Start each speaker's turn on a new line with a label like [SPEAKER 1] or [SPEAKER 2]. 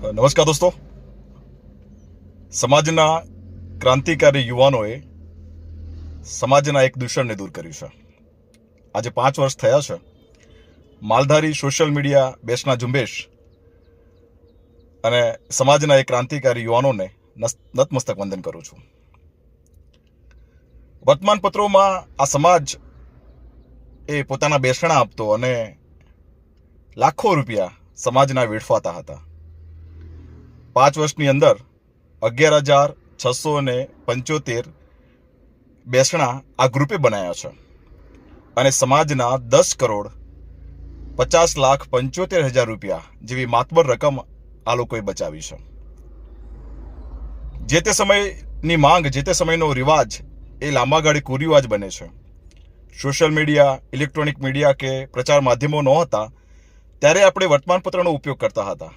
[SPEAKER 1] નમસ્કાર દોસ્તો, સમાજના ક્રાંતિકારી યુવાનોએ સમાજના એક દૂષણને દૂર કર્યું છે. આજે 5 વર્ષ થયા છે. માલધારી સોશિયલ મીડિયા બેસના ઝુંબેશ અને સમાજના એક ક્રાંતિકારી યુવાનોને નતમસ્તક વંદન કરું છું. વર્તમાનપત્રોમાં આ સમાજ એ પોતાના બેસણા આપતો અને લાખો રૂપિયા સમાજના વેડફાતા હતા. 5 વર્ષની અંદર 11,675 બેસણા આ ગ્રુપે બનાવ્યા છે અને સમાજના 10,50,75,000 રૂપિયા જેવી માતબર રકમ આ લોકોએ બચાવી છે. જે તે સમયની માંગ, જે તે સમયનો રિવાજ એ લાંબા ગાળે કુરિવાજ બને છે. સોશિયલ મીડિયા, ઇલેક્ટ્રોનિક મીડિયા કે પ્રચાર માધ્યમો નહોતા ત્યારે આપણે વર્તમાનપત્રનો ઉપયોગ કરતા હતા.